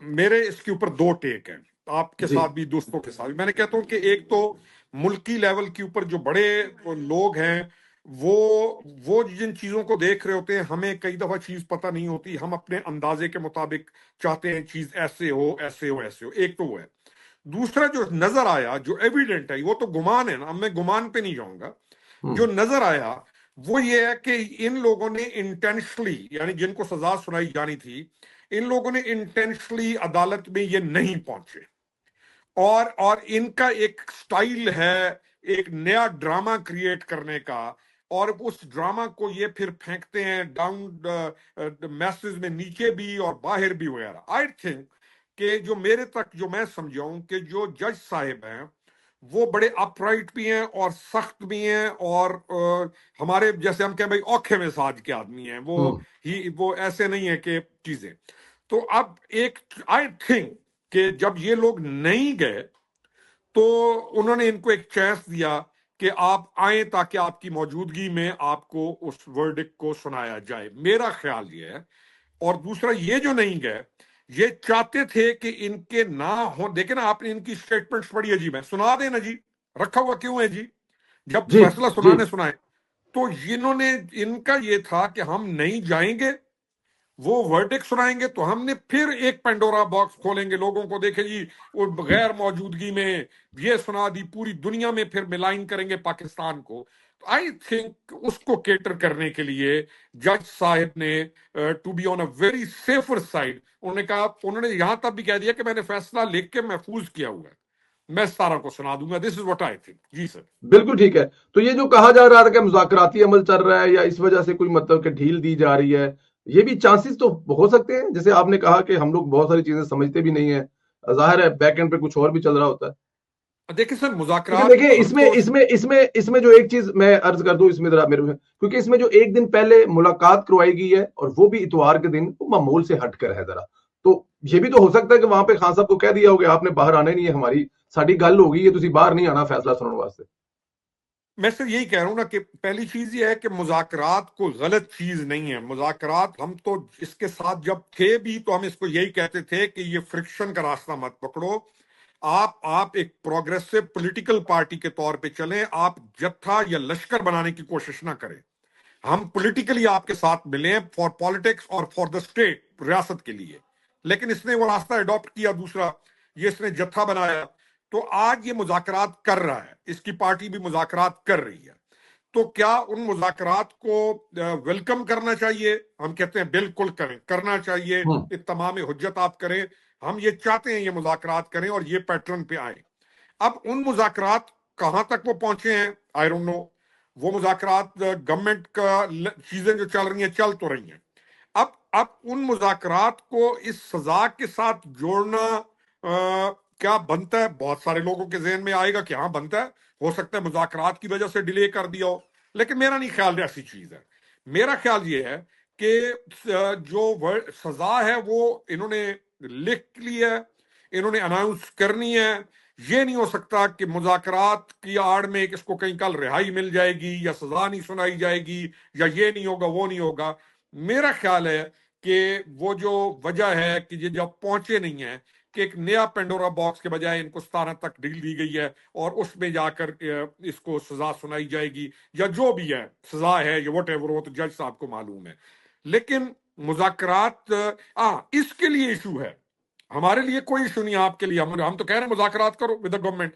میرے اس کے اوپر دو ٹیک ہیں، آپ کے جی ساتھ بھی دوستوں کے ساتھ بھی۔ میں نے کہتا ہوں کہ ایک تو ملکی لیول کے اوپر جو بڑے لوگ ہیں وہ جن چیزوں کو دیکھ رہے ہوتے ہیں، ہمیں کئی دفعہ چیز پتہ نہیں ہوتی، ہم اپنے اندازے کے مطابق چاہتے ہیں چیز ایسے ہو ایسے ہو ایسے ہو، ایک تو وہ ہے۔ دوسرا جو نظر آیا، جو ایویڈنٹ ہے، وہ تو گمان ہے نا، اب میں گمان پہ نہیں جاؤں گا، جو نظر آیا وہ یہ ہے کہ ان لوگوں نے انٹینشنلی، یعنی جن کو سزا سنائی جانی تھی، ان لوگوں نے انٹینشنلی عدالت میں یہ نہیں پہنچے، اور ان کا ایک سٹائل ہے ایک نیا ڈرامہ کریٹ کرنے کا، اور اس ڈرامہ کو یہ پھر پھینکتے ہیں ڈاؤن میسز میں، نیچے بھی اور باہر بھی وغیرہ۔ آئی تھنک کہ جو میرے تک جو میں سمجھاؤں کہ جو جج صاحب ہیں وہ بڑے اپ رائٹ بھی ہیں اور سخت بھی ہیں، اور ہمارے جیسے ہم کہیں بھائی اوکھے مزاج کے آدمی ہیں، وہ ایسے نہیں ہیں کہ چیزیں۔ تو اب ایک آئی تھنک کہ جب یہ لوگ نہیں گئے تو انہوں نے ان کو ایک چانس دیا کہ آپ آئیں تاکہ آپ کی موجودگی میں آپ کو اس ورڈکٹ کو سنایا جائے، میرا خیال یہ ہے۔ اور دوسرا یہ جو نہیں گئے، یہ چاہتے تھے کہ ان کے نہ ہوں، دیکھیں نا آپ نے ان کی سٹیٹمنٹس بڑی عجیب ہیں، سنا دیں نا جی، رکھا ہوا کیوں ہے جی، جب جی فیصلہ جی سنانے سنائے۔ تو انہوں نے، ان کا یہ تھا کہ ہم نہیں جائیں گے، وہ ورڈکٹ سنائیں گے تو ہم نے پھر ایک پینڈورا باکس کھولیں گے، لوگوں کو دیکھیں جی وہ غیر موجودگی میں یہ سنا دی، پوری دنیا میں پھر ملائن کریں گے پاکستان کو۔ تو آئی تھنک اس کو کیٹر کرنے کے لیے جج صاحب نے to be on a very safer side, انہوں نے کہا، انہوں نے یہاں تک بھی کہہ دیا کہ میں نے فیصلہ لکھ کے محفوظ کیا ہوا ہے، میں سارا کو سنا دوں گا۔ دس is what I think. G sir. بالکل ٹھیک ہے۔ تو یہ جو کہا جا رہا تھا کہ مذاکراتی عمل چل رہا ہے یا اس وجہ سے کوئی مطلب کہ ڈھیل دی جا رہی ہے، یہ بھی چانسز تو ہو سکتے ہیں، جیسے آپ نے کہا کہ ہم لوگ بہت ساری چیزیں سمجھتے بھی نہیں ہیں، ظاہر ہے بیک اینڈ پہ کچھ اور بھی چل رہا ہوتا ہے۔ دیکھیں سر، لیکن مذاکرات دیکھیں ہم تو اس میں جو ایک چیز میں عرض کر دوں، اس میں ذرا میرے، کیونکہ اس میں جو ایک دن پہلے ملاقات کروائی گئی ہے اور وہ بھی اتوار کے دن، وہ معمول سے ہٹ کر ہے ذرا، تو یہ بھی تو ہو سکتا ہے کہ وہاں پہ خان صاحب کو کہہ دیا ہوگا آپ نے باہر آنا ہی نہیں ہے، ہماری ساری گل ہوگی، یہ تسی باہر نہیں آنا فیصلہ سننے واسطے۔ میں صرف یہی کہہ رہا ہوں نا کہ پہلی چیز یہ ہے کہ مذاکرات کو غلط چیز نہیں ہے، مذاکرات ہم تو اس کے ساتھ جب تھے بھی تو ہم اس کو یہی کہتے تھے کہ یہ فرکشن کا راستہ مت پکڑو، آپ ایک پروگریسو پولیٹیکل پارٹی کے طور پہ چلیں، آپ جتھا یا لشکر بنانے کی کوشش نہ کریں، ہم پولیٹیکلی آپ کے ساتھ ملیں فار پالیٹکس اور فار دا اسٹیٹ، ریاست کے لیے۔ لیکن اس نے وہ راستہ اڈاپٹ کیا دوسرا، یہ اس نے جتھا بنایا، تو آج یہ مذاکرات کر رہا ہے، اس کی پارٹی بھی مذاکرات کر رہی ہے۔ تو کیا ان مذاکرات کو ویلکم کرنا چاہیے؟ ہم کہتے ہیں بالکل کریں، کرنا چاہیے، تمام حجت آپ کریں، ہم یہ چاہتے ہیں یہ مذاکرات کریں اور یہ پیٹرن پہ آئیں۔ اب ان مذاکرات کہاں تک وہ پہنچے ہیں آئی ڈونٹ نو، وہ مذاکرات گورنمنٹ کا چیزیں جو چل رہی ہیں چل تو رہی ہیں، اب ان مذاکرات کو اس سزا کے ساتھ جوڑنا کیا بنتا ہے؟ بہت سارے لوگوں کے ذہن میں آئے گا کہ ہاں بنتا ہے، ہو سکتا ہے مذاکرات کی وجہ سے ڈیلے کر دیا ہو، لیکن میرا نہیں خیال ایسی چیز ہے۔ میرا خیال یہ ہے کہ جو سزا ہے وہ انہوں نے لکھ لی ہے، انہوں نے اناؤنس کرنی ہے، یہ نہیں ہو سکتا کہ مذاکرات کی آڑ میں اس کو کہیں کل رہائی مل جائے گی یا سزا نہیں سنائی جائے گی یا یہ نہیں ہوگا وہ نہیں ہوگا۔ میرا خیال ہے کہ وہ جو وجہ ہے کہ یہ جب پہنچے نہیں ہیں، کہ ایک نیا پینڈورا باکس کے بجائے ان کو 17 تک ڈیل دی گئی ہے اور اس میں جا کر اس کو سزا سنائی جائے گی یا جو بھی ہے سزا ہے یا واٹ ایور، وہ تو جج صاحب کو معلوم ہے۔ لیکن مذاکرات اس کے لیے ایشو ہے، ہمارے لیے کوئی ایشو نہیں ہے، آپ کے لیے ہم تو کہہ رہے ہیں مذاکرات کرو ود دا گورنمنٹ۔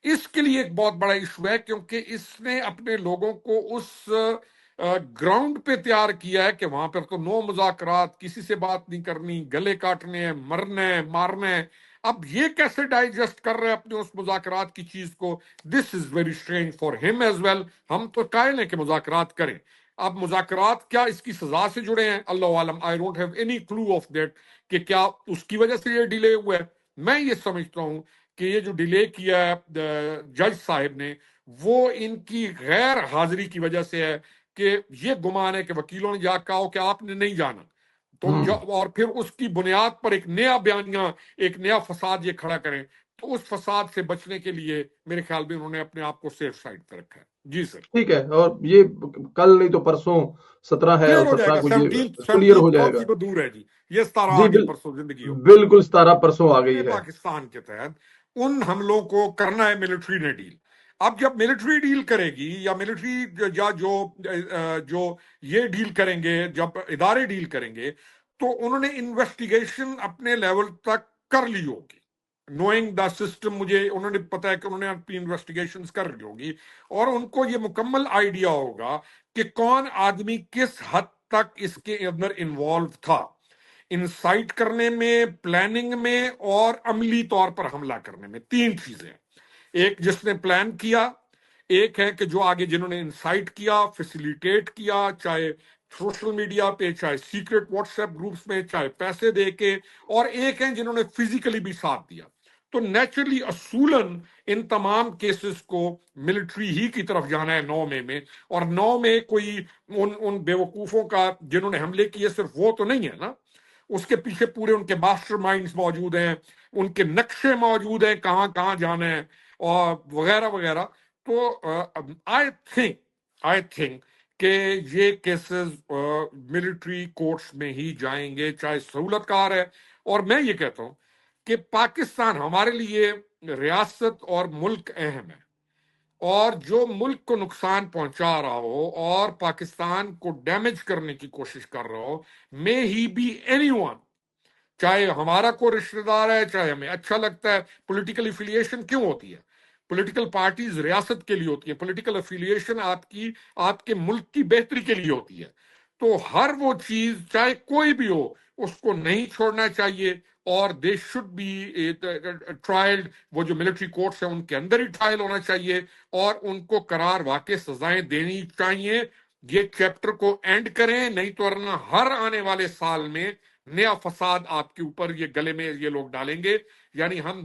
اس کے لیے ایک بہت بڑا ایشو ہے کیونکہ اس نے اپنے لوگوں کو اس گراؤنڈ پہ تیار کیا ہے کہ وہاں پر تو نو مذاکرات، کسی سے بات نہیں کرنی، گلے کاٹنے ہیں، مرنے ہیں، مارنے ہیں۔ اب یہ کیسے ڈائجسٹ کر رہے ہیں اپنے اس مذاکرات کی چیز کو؟ دس از ویری اسٹرینج فار ہم ایز ویل۔ ہم تو قائل ہیں کہ مذاکرات کریں، اب مذاکرات کیا اس کی سزا سے جڑے ہیں اللہ عالم، I don't have any clue of that کہ کیا اس کی وجہ سے یہ ڈیلے ہوا ہے۔ میں یہ سمجھتا ہوں کہ یہ جو ڈیلے کیا ہے جج صاحب نے، وہ ان کی غیر حاضری کی وجہ سے ہے، کہ یہ گمان ہے کہ وکیلوں نے جا کہا ہو کہ آپ نے نہیں جانا، تو اور پھر اس کی بنیاد پر ایک نیا بیانیہ، ایک نیا فساد یہ کھڑا کریں۔ تو اس فساد سے بچنے کے لیے میرے خیال میں انہوں نے اپنے آپ کو سیف سائڈ پہ رکھا ہے. جی سر. ٹھیک ہے، اور یہ کل نہیں تو پرسوں 17 ہے، اور کلیئر ہو جائے 17 گا. کو یہ 17 کلیئر ہو 17 جائے کون گا. سی دور ہے جی. یہ 17 جی آ گئی پرسوں زندگی ہو. بالکل 17 پرسوں آ گئی ہے. پاکستان کے تحت ان حملوں کو کرنا ہے ملٹری نے ڈیل. اب جب ملٹری ڈیل کرے گی یا ملٹری یا جو یہ ڈیل کریں گے، جب ادارے ڈیل کریں گے، تو انہوں نے انویسٹیگیشن اپنے لیول تک کر لی ہوگی. نوئنگ دا سسٹم، مجھے انہوں نے پتا ہے کہ انہوں نے اپنی انویسٹیگیشن کر لی ہوگی، اور ان کو یہ مکمل آئیڈیا ہوگا کہ کون آدمی کس حد تک اس کے اندر انوالو تھا، انسائٹ کرنے میں، پلاننگ میں، اور عملی طور پر حملہ کرنے میں. 3 چیزیں. ایک جس نے پلان کیا، ایک ہے کہ جو آگے جنہوں نے انسائٹ کیا، فیسیلیٹیٹ کیا، چاہے سوشل میڈیا پہ، چاہے سیکرٹ واٹس ایپ گروپس میں، چاہے پیسے دے کے، اور ایک ہے جنہوں نے فزیکلی بھی ساتھ دیا. تو نیچرلی اصولاً ان تمام کیسز کو ملٹری ہی کی طرف جانا ہے 9 مئی میں. اور 9 میں کوئی ان بیوقوفوں کا جنہوں نے حملے کیے صرف وہ تو نہیں ہے نا، اس کے پیچھے پورے ان کے ماسٹر مائنڈز موجود ہیں، ان کے نقشے موجود ہیں کہاں کہاں جانا ہے، اور وغیرہ وغیرہ. تو آئی تھنک کہ یہ کیسز ملٹری کورٹس میں ہی جائیں گے، چاہے سہولت کار ہے. اور میں یہ کہتا ہوں کہ پاکستان ہمارے لیے ریاست اور ملک اہم ہے، اور جو ملک کو نقصان پہنچا رہا ہو اور پاکستان کو ڈیمیج کرنے کی کوشش کر رہا ہو، مے ہی بی اینی ون، چاہے ہمارا کوئی رشتہ دار ہے، چاہے ہمیں اچھا لگتا ہے. پولیٹیکل افیلیشن کیوں ہوتی ہے؟ پولیٹیکل پارٹیز ریاست کے لیے ہوتی ہے، پولیٹیکل افیلیشن آپ کے ملک کی بہتری کے لیے ہوتی ہے. تو ہر وہ چیز چاہے کوئی بھی ہو، اس کو نہیں چھوڑنا چاہیے، اور دے شوڈ بی ٹرائلڈ. وہ جو ملٹری کورٹس ہیں ان کے اندر ہی ٹرائل ہونا چاہیے، اور ان کو قرار واقع سزائیں دینی چاہیے. یہ چیپٹر کو اینڈ کریں، نہیں تو ورنہ ہر آنے والے سال میں نیا فساد آپ کے اوپر یہ گلے میں یہ لوگ ڈالیں گے. یعنی ہم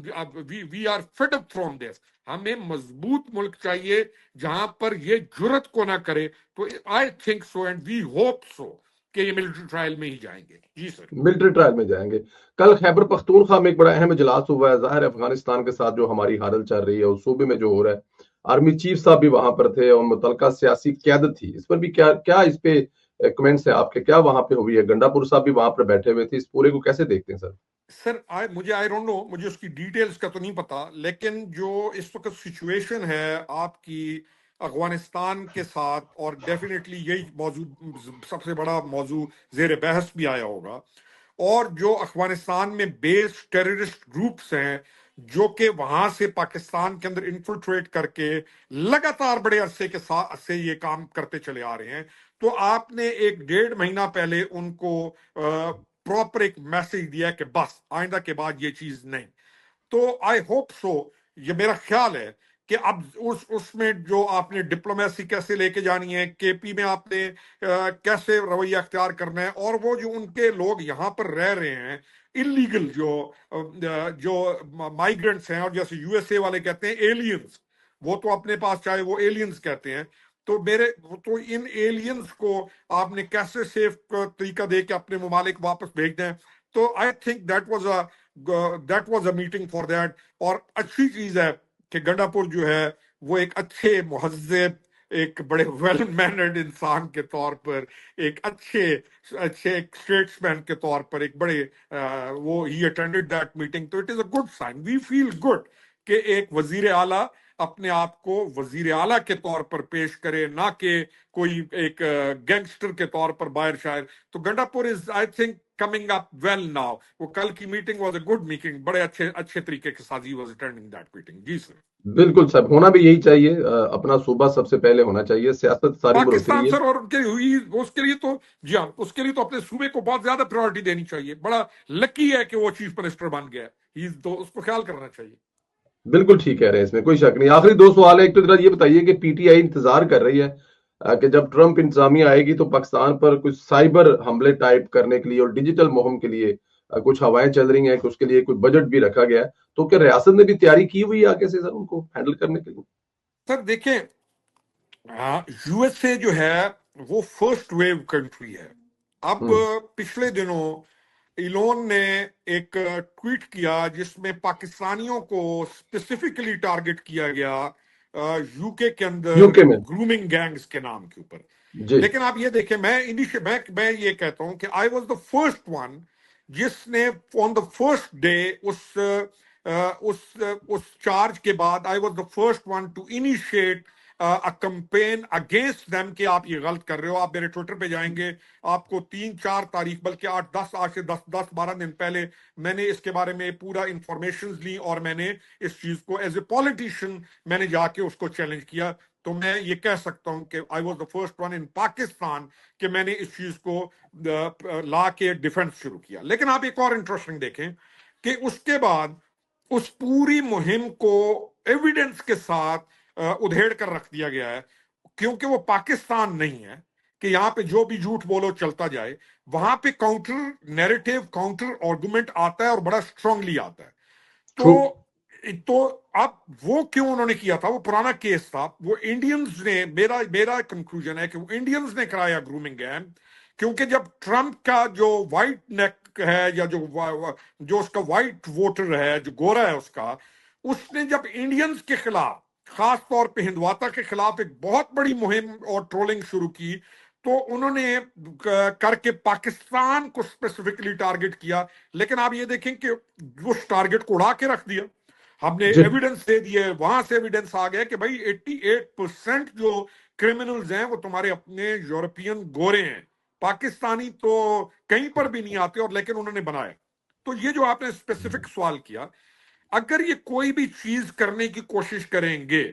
we are fed up from this. ہمیں مضبوط ملک چاہیے جہاں پر یہ جرت کو نہ کرے. تو I think so and we hope so کہ یہ ملٹری ٹرائل میں ہی جائیں گے. جی سر. ملٹری ٹرائل میں جائیں گے. کل خیبر پختونخوا میں ایک بڑا اہم اجلاس ہوا ہے. ظاہر ہے افغانستان کے ساتھ جو ہماری حالت چل رہی ہے اس صوبے میں جو ہو رہا ہے، آرمی چیف صاحب بھی وہاں پر تھے اور متعلقہ سیاسی قیادت تھی. اس پر بھی کیا اس پہ کمنٹس ہیں آپ کے؟ کیا وہاں پہ ہوئی ہے؟ گنڈا پور صاحب بھی وہاں پر بیٹھے ہوئے تھے. اس پورے کو کیسے دیکھتے ہیں سر؟ سر مجھے آئی ڈونٹ نو، مجھے اس کی ڈیٹیلز کا تو نہیں پتا، لیکن جو اس وقت سچویشن ہے آپ کی افغانستان کے ساتھ، اور ڈیفینیٹلی یہی موضوع سب سے بڑا موضوع زیر بحث بھی آیا ہوگا، اور جو افغانستان میں بیس ٹیررسٹ گروپس ہیں جو کہ وہاں سے پاکستان کے اندر انفلٹریٹ کر کے لگاتار بڑے عرصے کے ساتھ سے یہ کام کرتے چلے آ رہے ہیں. تو آپ نے 1-1.5 مہینہ پہلے ان کو پراپر ایک میسج دیا کہ بس آئندہ کے بعد یہ چیز نہیں. تو آئی ہوپ سو، یہ میرا خیال ہے کہ اب اس میں جو آپ نے ڈپلومیسی کیسے لے کے جانی ہے، کے پی میں آپ نے کیسے رویہ اختیار کرنا ہے، اور وہ جو ان کے لوگ یہاں پر رہ رہے ہیں انلیگل، جو مائیگرنٹس ہیں، اور جیسے یو ایس اے والے کہتے ہیں ایلینز، وہ تو اپنے پاس چاہے وہ ایلینز کہتے ہیں، تو ان ایلینز کو آپ نے کیسے سیف طریقہ دے کے اپنے ممالک واپس بھیج دیں. تو I think that was a meeting for that. اور اچھی چیز ہے کہ گنڈا پور جو ہے وہ ایک اچھے مہذب، ایک بڑے ویل مینرڈ انسان کے طور پر، ایک اچھے اسٹیٹس مین کے طور پر، ایک بڑے وہ ہی اٹینڈڈ دیٹ میٹنگ. تو it is a good sign. We feel good کہ ایک وزیر اعلیٰ اپنے آپ کو وزیر اعلیٰ کے طور پر پیش کرے، نہ کہ کوئی ایک گینگسٹر کے طور پر باہر شاید. تو Gandapur is I think coming up well now. وہ کل کی meeting was a good meeting, بڑے اچھے طریقے کے ساتھ ہی واز اٹینڈنگ دیٹ میٹنگ. جی سر. بالکل صاحب، ہونا بھی یہی چاہیے. اپنا صوبہ سب سے پہلے ہونا چاہیے. سیاست ساری پاکستان بروکری ہے. سر، اور اس کے لیے تو جی ہاں، اس کے لیے تو اپنے صوبے کو بہت زیادہ پریورٹی دینی چاہیے. بڑا لکی ہے کہ وہ چیف منسٹر بن گیا ہے، تو اس کو خیال کرنا چاہیے. بالکل ٹھیک کہہ رہے ہیں، اس میں کوئی شک نہیں. آخری 2 سوال ہے. ایک تو ذرا یہ بتائیے کہ پی ٹی آئی انتظار کر رہی ہے کہ جب ٹرمپ انتظامیہ آئے گی تو پاکستان پر کچھ سائبر حملے ٹائپ کرنے کے لیے اور ڈیجیٹل مہم کے لیے کچھ ہوائیں چل رہی ہیں، کہ اس کے لیے کوئی بجٹ بھی رکھا گیا ہے. تو کیا ریاست نے بھی تیاری کی ہوئی ہے آگے سے سر ان کو ہینڈل کرنے کے لیے؟ سر دیکھیں، یو ایس اے جو ہے وہ فرسٹ ویو کنٹری ہے. اب ہوں پچھلے دنوں ایلون نے ایک ٹویٹ کیا جس میں پاکستانیوں کو اسپیسیفکلی ٹارگٹ کیا گیا یو کے اندر یوکے میں گرومنگ گینگز کے نام کے اوپر. جی لیکن آپ یہ دیکھیں میں یہ کہتا ہوں کہ I was the first one جس نے آن دا فرسٹ ڈے اس چارج کے بعد I was the first one to initiate campaign against them کہ آپ یہ غلط کر رہے ہو. آپ میرے ٹویٹر پہ جائیں گے, آپ کو 3-4 تاریخ بلکہ 8-10 آج سے 10-12 دن پہلے میں نے اس کے بارے میں پورا انفارمیشن لی اور میں نے اس چیز کو ایز اے پولیٹیشین میں نے جا کے اس کو چیلنج کیا. تو میں یہ کہہ سکتا ہوں کہ I was the first one in Pakistan کہ میں نے اس چیز کو لا کے ڈیفینس شروع کیا. لیکن آپ ایک اور انٹرسٹنگ دیکھیں کہ اس کے بعد اس پوری مہم کو ایویڈنس کے ساتھ ادھیڑ کر رکھ دیا گیا ہے, کیونکہ وہ پاکستان نہیں ہے کہ یہاں پہ جو بھی جھوٹ بولو چلتا جائے. وہاں پہ کاؤنٹر نیریٹو, کاؤنٹر آرگومنٹ آتا ہے اور بڑا اسٹرانگلی آتا ہے. ٹرو تو اب وہ کیوں انہوں نے کیا تھا, وہ پرانا کیس تھا. وہ انڈینز نے, میرا کنکلوژن ہے کہ وہ انڈینز نے کرایا گرومنگ گیم, کیونکہ جب ٹرمپ کا جو وائٹ نیک ہے یا جو اس کا وائٹ ووٹر ہے, جو گورا ہے اس نے جب انڈینز کے خلاف, خاص طور پہ ہندواتا کے خلاف ایک بہت بڑی مہم اور ٹرولنگ شروع کی, تو انہوں نے کر کے پاکستان کو اسپیسیفکلی ٹارگٹ کیا. لیکن آپ یہ دیکھیں کہ اس ٹارگٹ کو اڑا کے رکھ دیا. ہم نے جی ایویڈنس دے دیے, وہاں سے ایویڈنس آ گیا کہ بھائی 88% جو کرمنلز ہیں وہ تمہارے اپنے یورپین گورے ہیں, پاکستانی تو کہیں پر بھی نہیں آتے, اور لیکن انہوں نے بنایا. تو یہ جو آپ نے اسپیسیفک سوال کیا, اگر یہ کوئی بھی چیز کرنے کی کوشش کریں گے